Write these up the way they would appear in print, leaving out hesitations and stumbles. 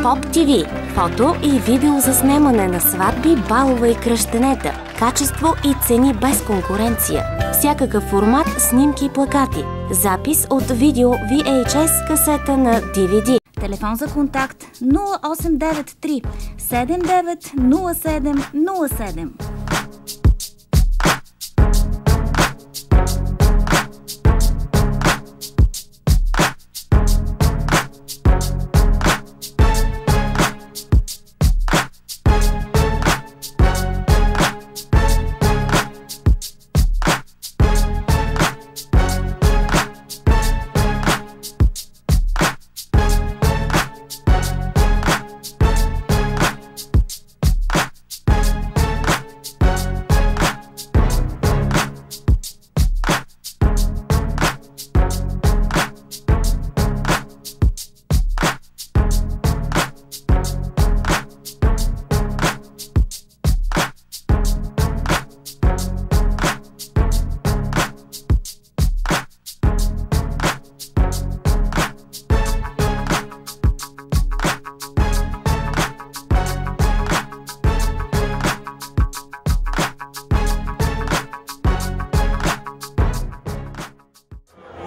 Pop TV. Фото и видео за снимане на сватби, балове и кръщенета. Качество и цени без конкуренция. Всякакъв формат, снимки и плакати. Запис от видео VHS, касета на DVD. Телефон за контакт 0893 790707.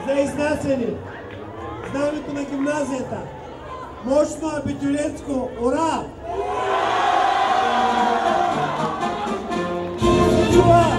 За изнасяне знамето на гимназията. Мощно абитуриентско ура! Чува!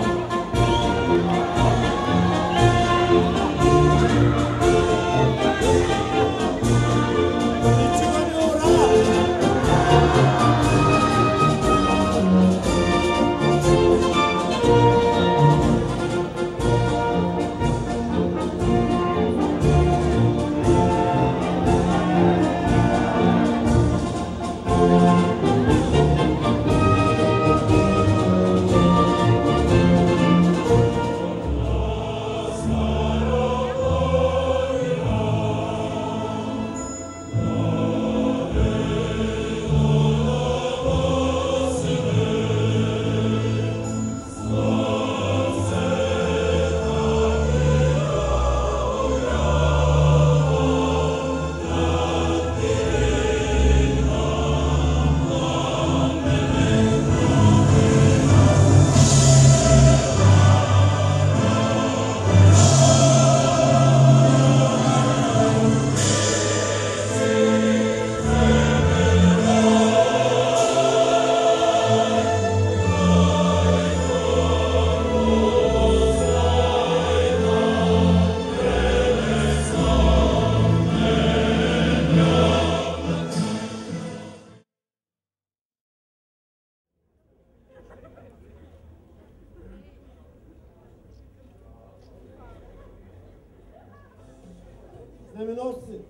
Знаменосци,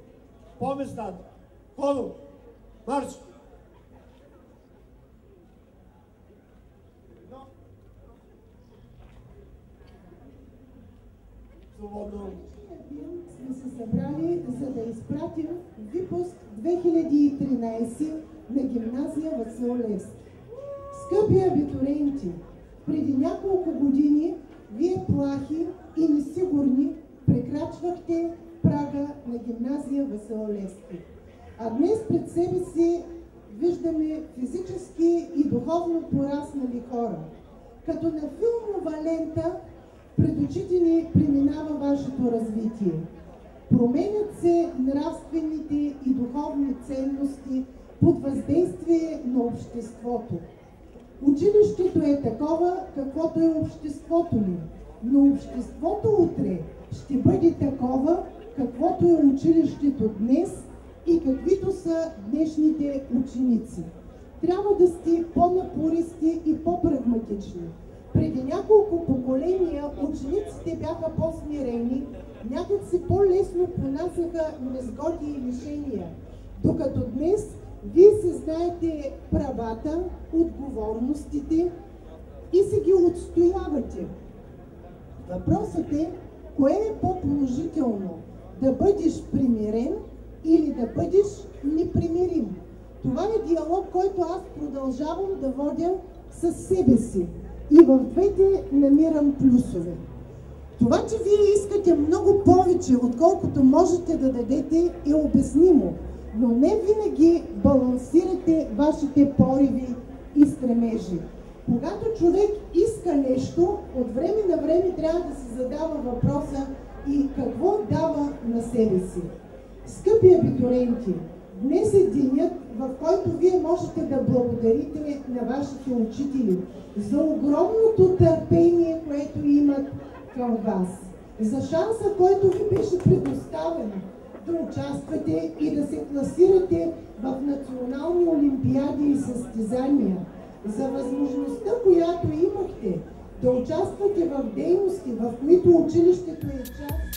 по местата, ходом, марш! Свободно! Сме се събрали, за да изпратим випуск 2013 на гимназия Васил Левски. Скъпи абитуриенти, преди няколко години вие плахи и несигурни прекрачвахте прага на гимназия Васил Левски. А днес пред себе си виждаме физически и духовно пораснали хора. Като на филмова лента пред очите ни преминава вашето развитие. Променят се нравствените и духовни ценности под въздействие на обществото. Училището е такова, каквото е обществото ни, но обществото утре ще бъде такова, каквото е училището днес и каквито са днешните ученици. Трябва да сте по-напористи и по-прагматични. Преди няколко поколения учениците бяха по-смирени, някак си по-лесно понасяха незгоди и лишения, докато днес вие се знаете правата, отговорностите и си ги отстоявате. Въпросът е, кое е по-положително? Да бъдеш примирен или да бъдеш непримирим? Това е диалог, който аз продължавам да водя със себе си. И в двете намирам плюсове. Това, че вие искате много повече, отколкото можете да дадете, е обяснимо. но не винаги балансирате вашите пориви и стремежи. Когато човек иска нещо, от време на време трябва да се задава въпроса и какво дава на себе си. Скъпи абитуриенти, днес е денят, в който вие можете да благодарите на вашите учители за огромното търпение, което имат към вас, за шанса, който ви беше предоставен да участвате и да се класирате в национални олимпиади и състезания, за възможността, която имахте да участвате в дейности, в които училището е част.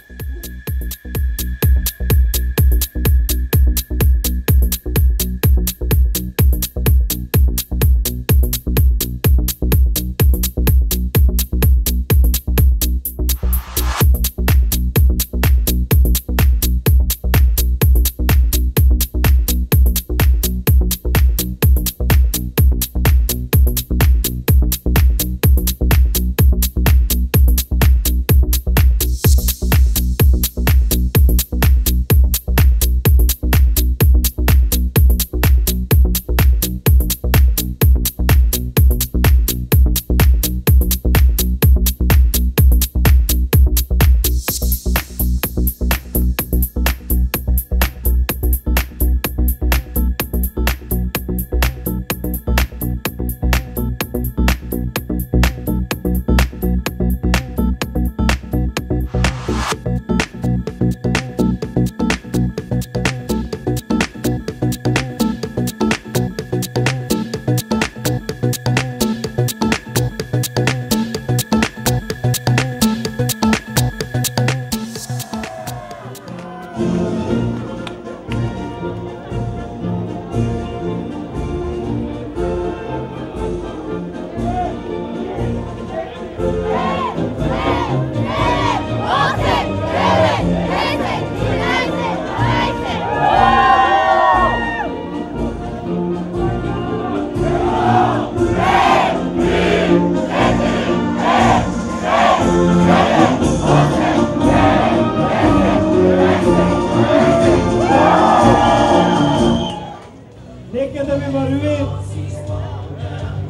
Нека да ви върви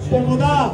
по вода.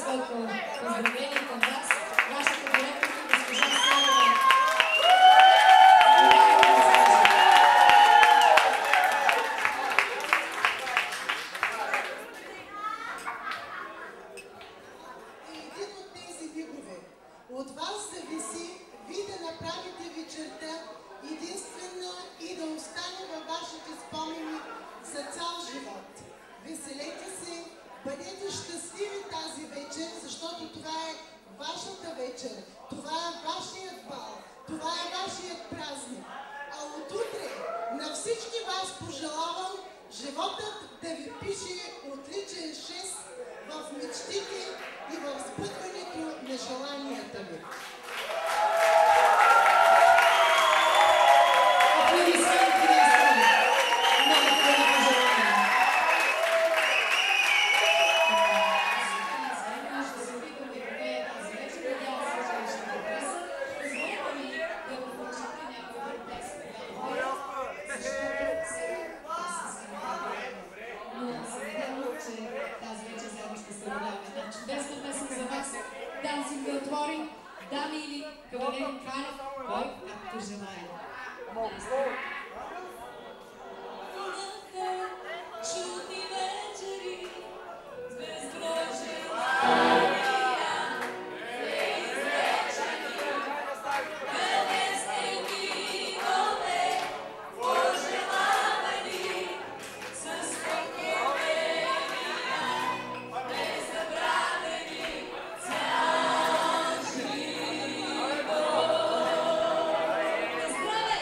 Високо поздравление към вас, вашата директорка госпожа Селева. Един от тези вигове от вас зависи ви да направите вечерта единствена и да остане във вашите спомени за цял живот. Веселете се, бъдете щастливи тази вечер, защото това е вашата вечер, това е вашият бал, това е вашият празник. А от утре на всички вас пожелавам животът да ви пише отличен 6 в мечтите и в сбъдването на желанията ви. Чудесна песен за вас. Dancing да отвори Дани или Кавалерий Канев, кой както желая. Чудни вечери, с безброй желания, неизречени, къде сте мигове, пожелавани, с покровения, незабравени, цял живот. Здраве!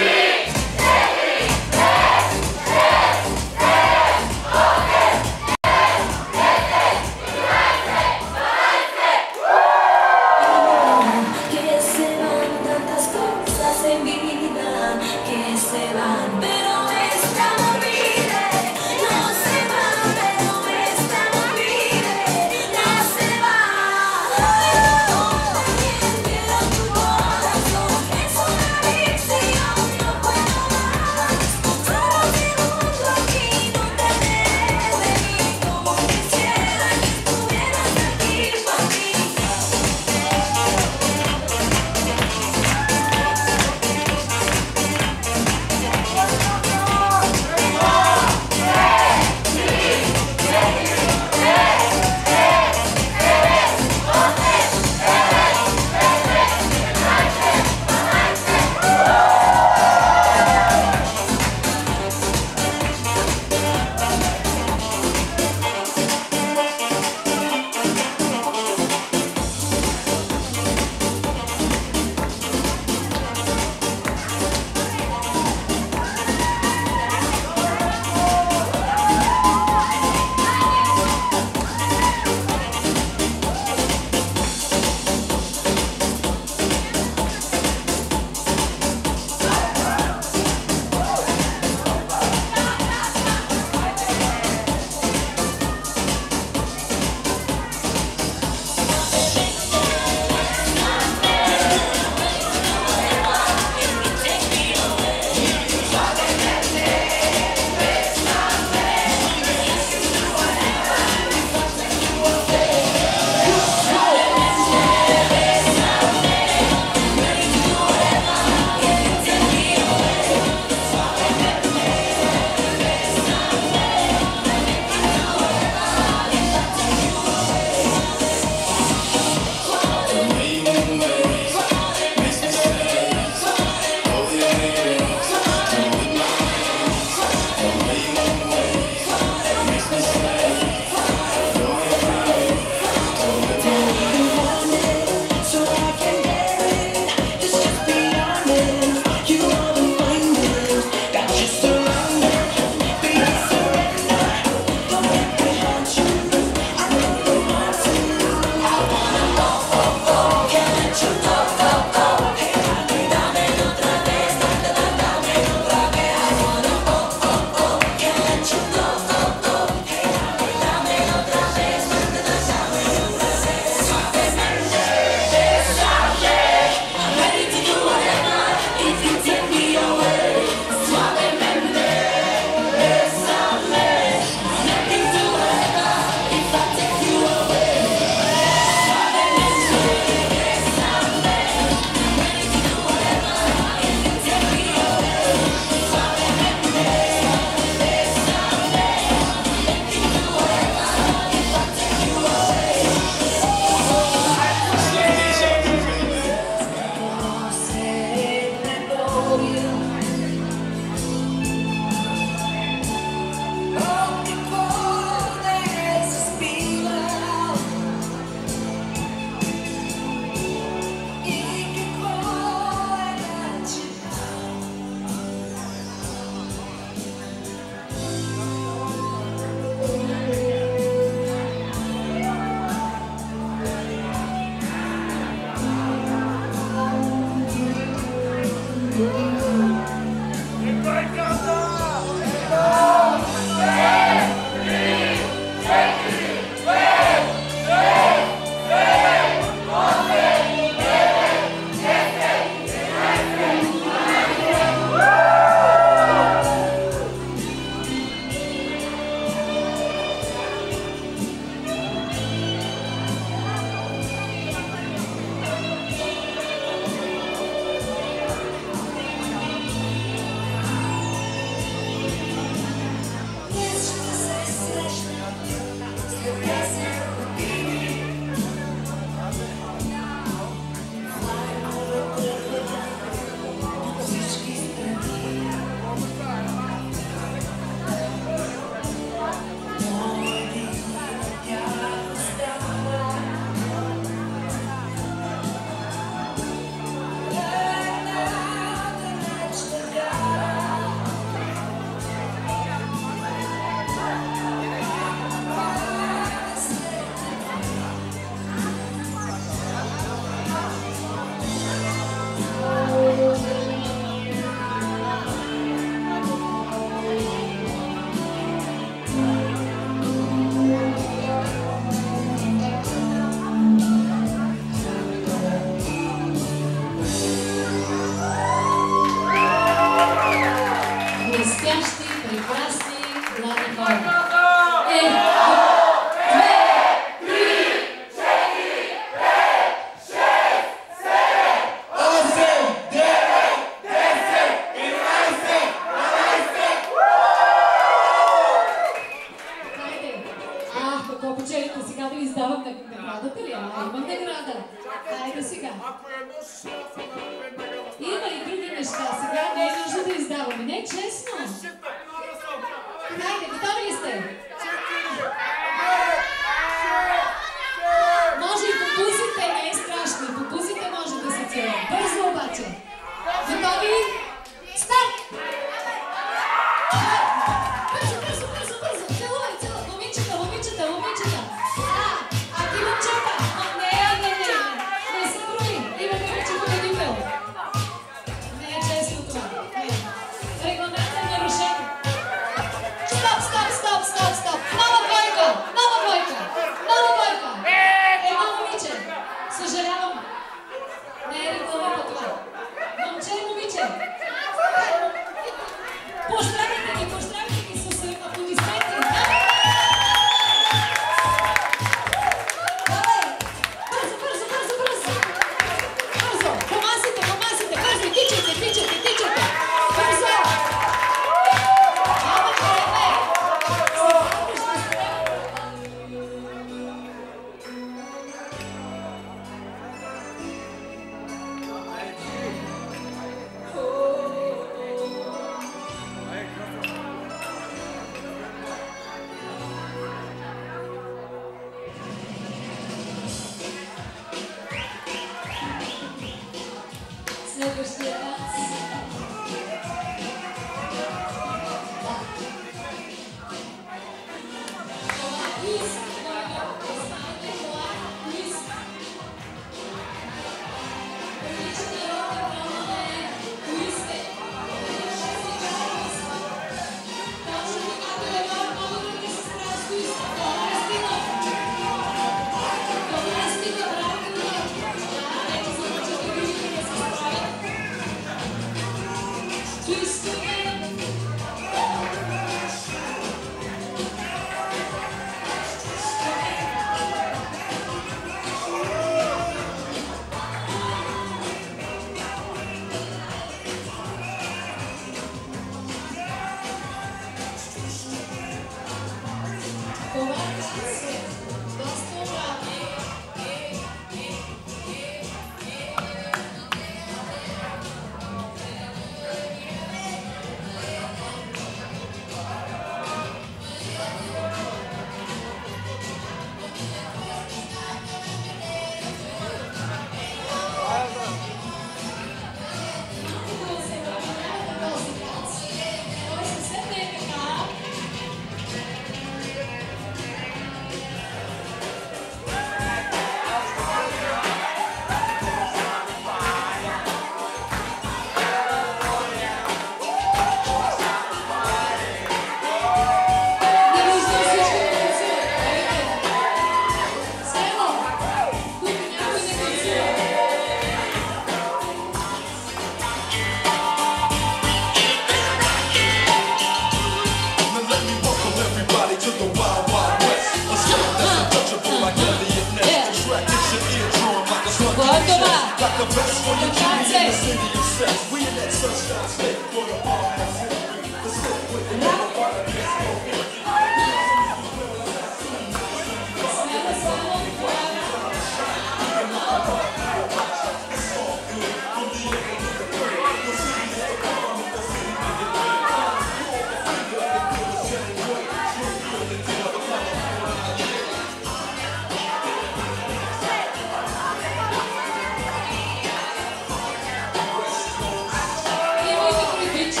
Имайте предвид, че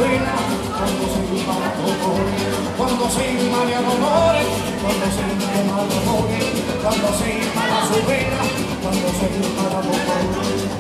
pena, cuando se inmala dolores, cuando se inmala dolores, cuando se inmala dolores, cuando se inmala su pena, cuando se inmala dolores.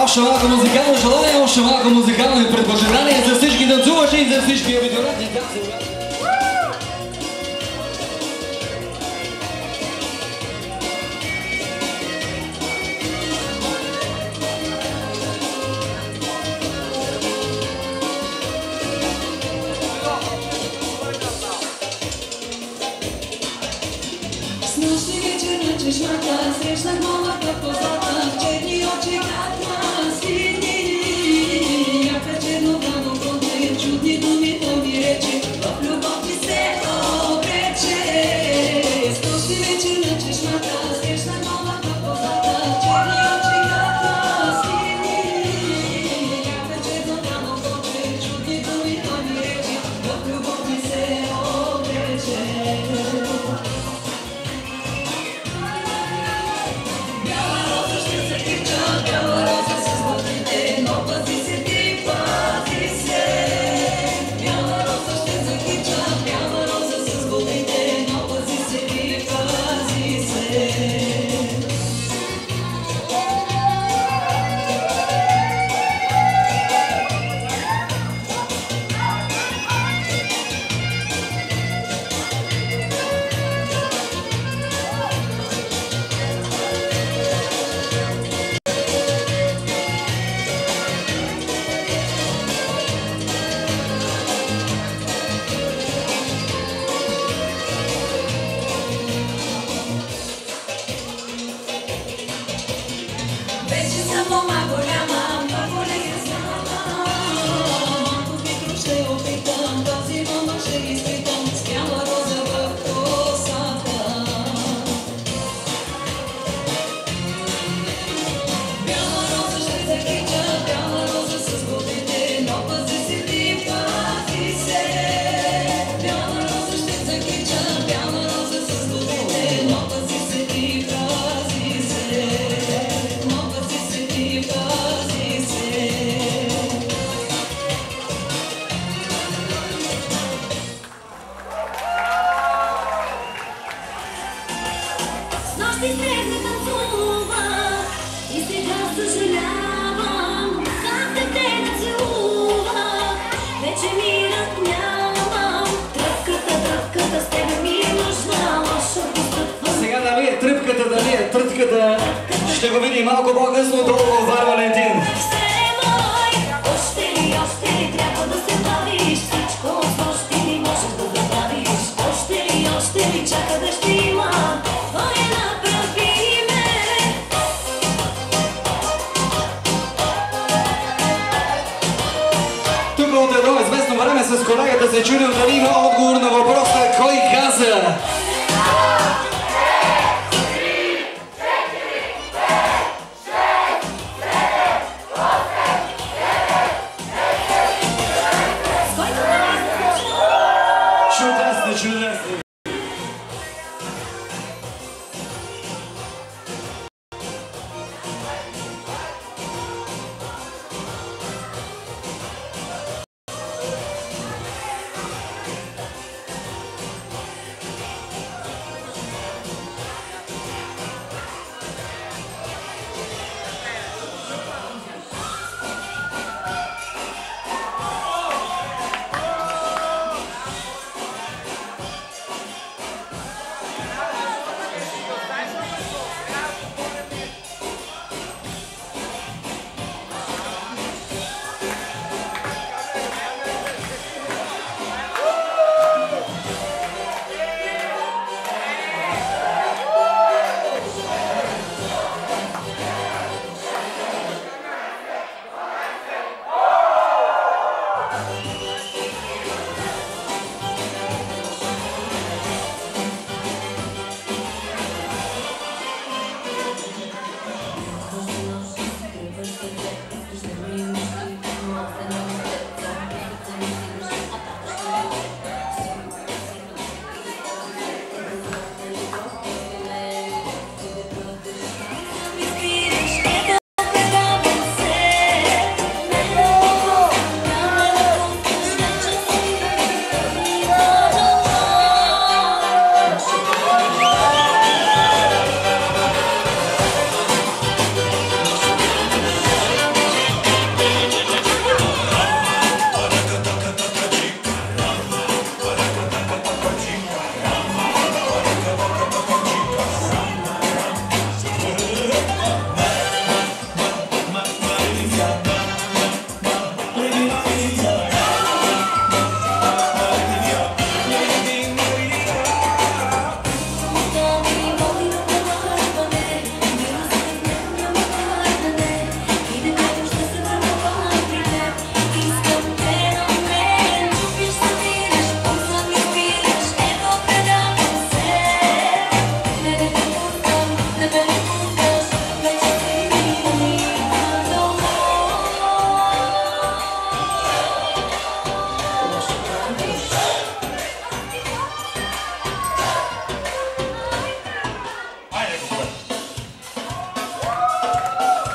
Още малко музикално желание, още малко музикални предпочитания за всички танцуващи и за всички абитуриенти. С нощи вечер на чешмата срещнах новата позната, в черни очи как ма свидни. и малко по-късно долу в бар Валентин. Тук от едно известно време с колегата се чудим дали има отговор на въпроса кой каза. Чудесно.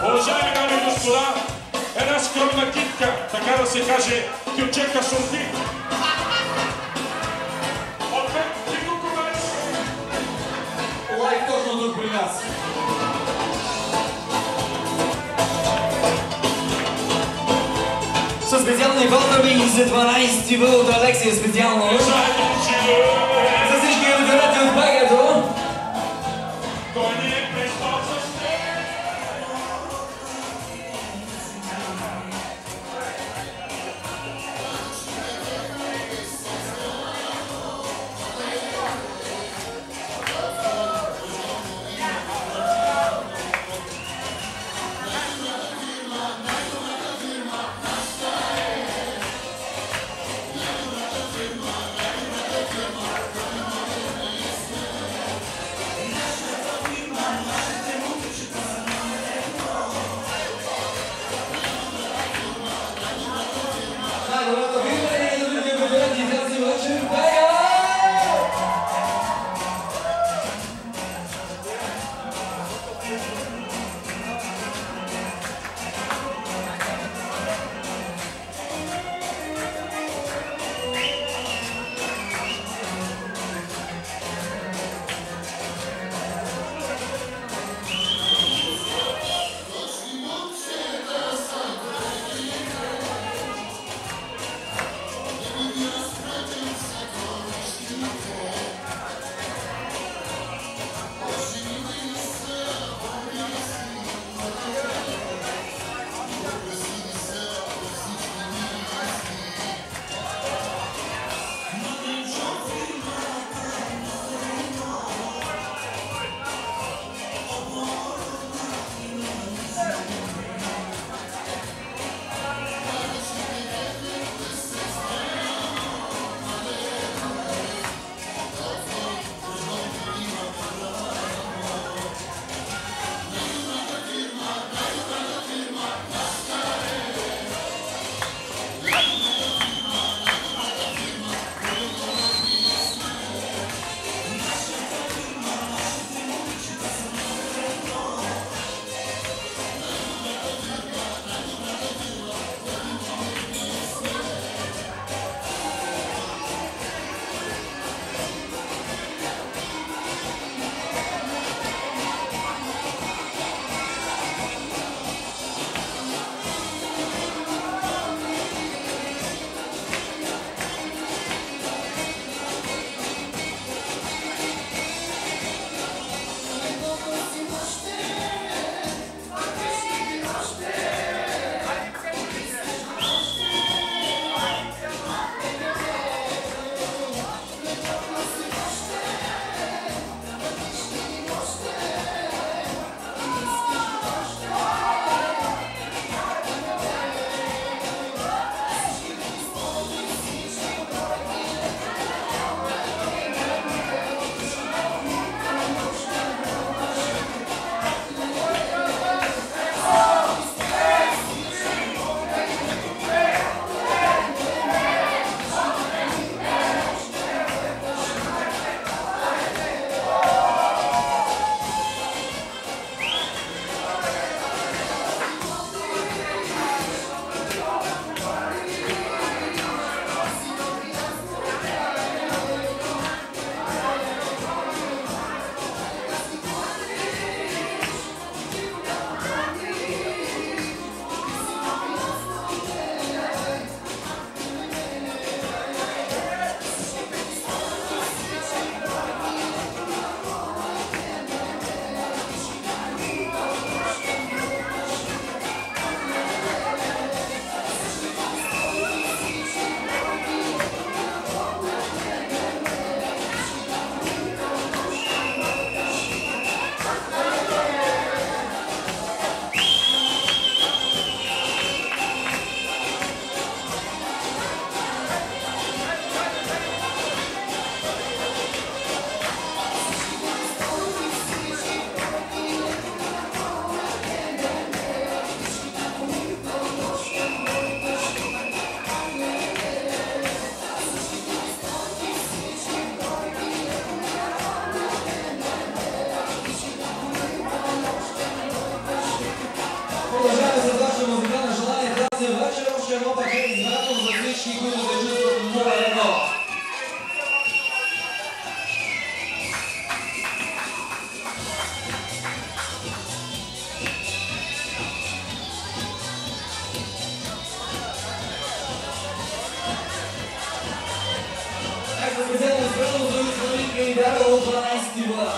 Уважаеми дами и господа, една скромна китка, така да се каже, кючека сорти. Ответ, Кикоковец! Лайк точно тук при нас. Със специални вълтави за 12 въл от Алексия специално. За всички ветерани от Багато. Той ни е престол с вечер още едно пакет избирателно за всички, които се чувстват номер едно. Както специално избирателно за господин Гейдаров от 12 бъда.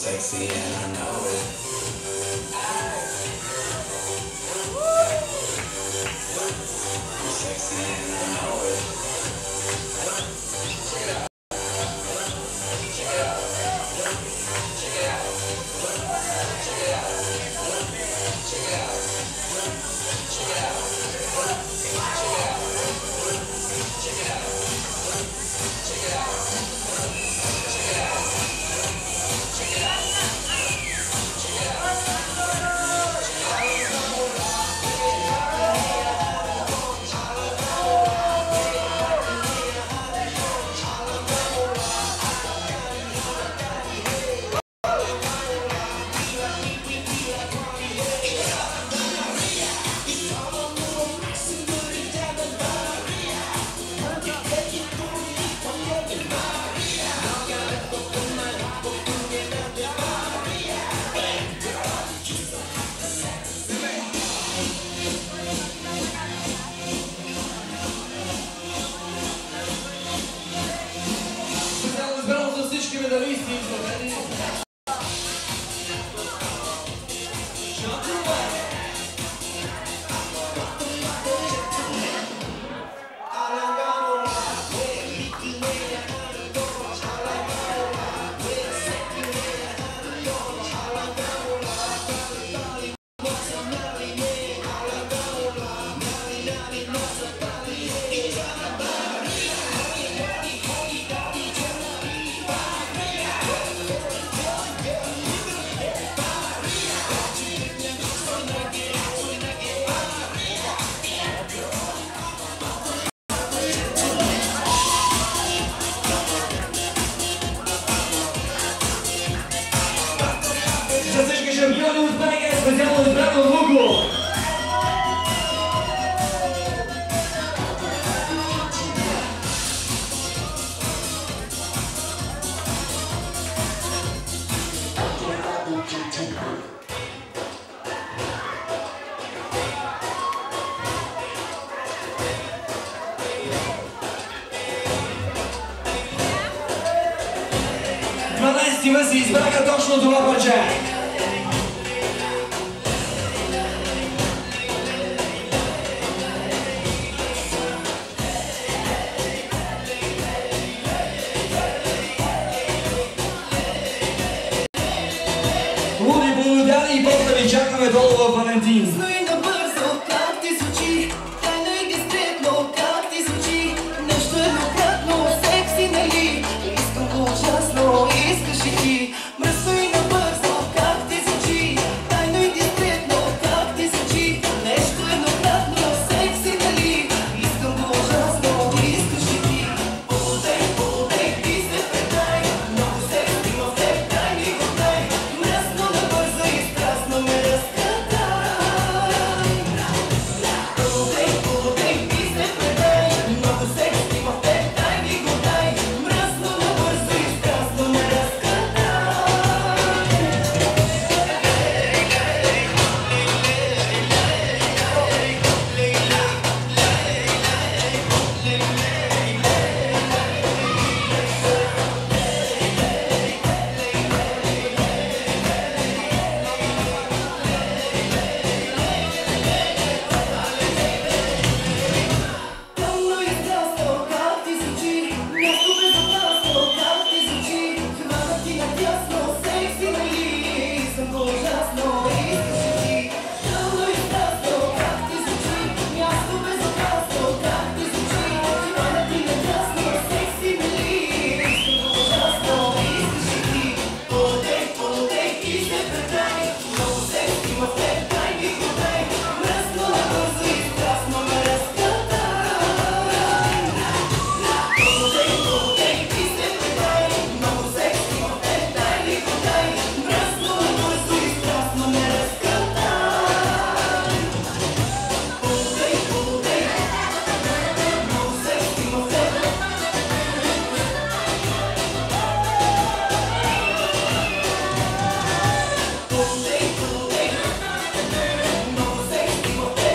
Sexy and I know it. I'm sexy and I know it. Check it out. Check it out. Check it out. Check it out. Check it out. Check it out. Check it out. Check it out. медалисти излъчени. За всички шампиони от Байга е специално избрано Луго. Дванайстима се избраха точно това парче. Луди Болудяни и после ви чакаме долу във Валентин. Сной набързо, как ти звучи, тайно и дискретно, как ти звучи, нещо еднократно, секси, нали? Искам го ужасно, искаш и ти. Мръсно и набързо, как ти звучи, тайно и дискретно, как ти звучи, нещо еднократно, секси, нали? Искам го ужасно, искаш и ти. Полудей, полудей, ти се предай, много секс има в теб, дай ми го дай. Мръсно набързо и страстно ме разкатай. Полудей, полудей, ти се предай, много секс има в теб, дай ми го дай. Мръсно набързо и страстно ме разкатай. Тъмно и страстно, как ти звучи, място безопасно, как ти звучи, хвана ти надясно, секси, нали? Искам го ужасно, искаш и ти. Тъмно и страстно, как ти звучи, място безопасно, как ти звучи, хвана ти надясно, секси, нали? Искам го ужасно, искаш и ти. Полудей, полудей, ти се предай, много секс има в теб, дай ми го дай. Мръсно набързо и страстно ме разкатай. Полудей, полудей, ти се предай, много секс има в теб, дай ми го дай. Мръсно набързо и страстно ме разкатай. Полудей, полудей, много секс има в теб. Полудей, полудей, много секс има в теб.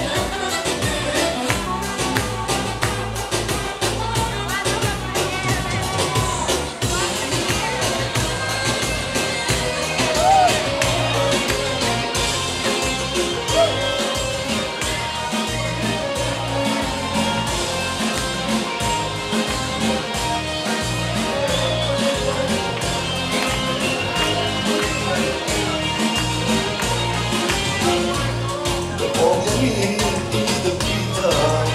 Да помня ли и да питам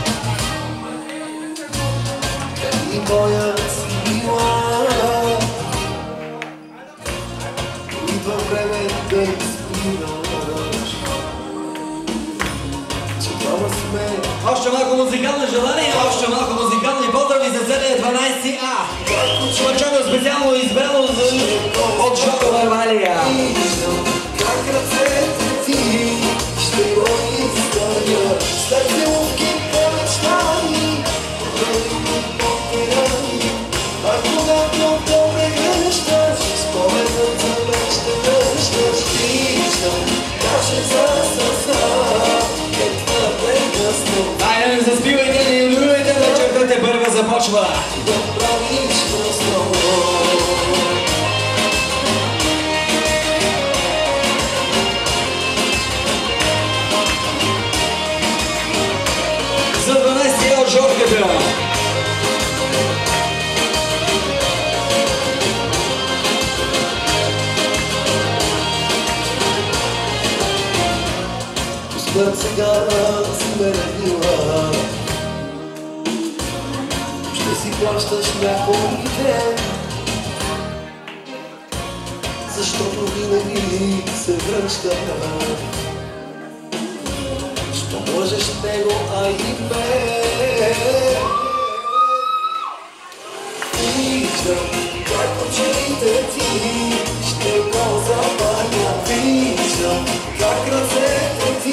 дали моят си била, идва време да изпинаш, че това сме. Още малко музикално желание, още малко музикални поздрави за целия 12А. Случайно специално избрано от Жоко Варвалия. Как ръцете ти ще го изгоня, след милки по-мечтани, по-велики по-пирани. А когато добре гръщаш, споменът за мен ще връщаш. Виждам, каже за сърца, каква прекрасно. Айде, не заспивайте, не игнорирайте, вечерта те първа започва. Да правиш възможно. Смърт сега си ме родила. Ще си плащаш някой ден, защото винаги се връща. Що можеш него, а и мен. Виждам как очите ти ще го запаля. Виждам как ръцете ти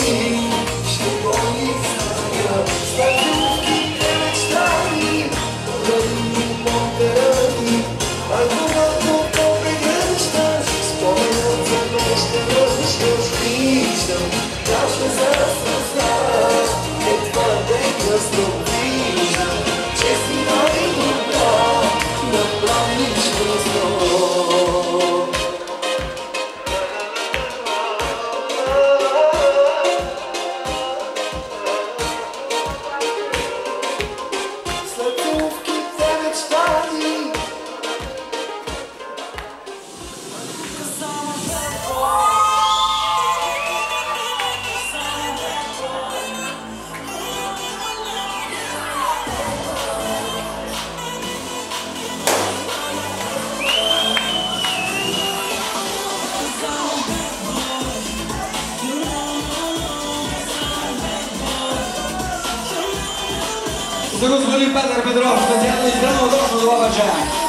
ще го изсъня. Стъкловките мечтани, ради моите ръки. Ако попрегръщаш, споменът за мен ще връщаш. Виждам как ще засъзнаш, е твърде късно. Виждам, че си най-добра, направиш късно. За господин Петър Петров, специално избрано точно до Лабаджак.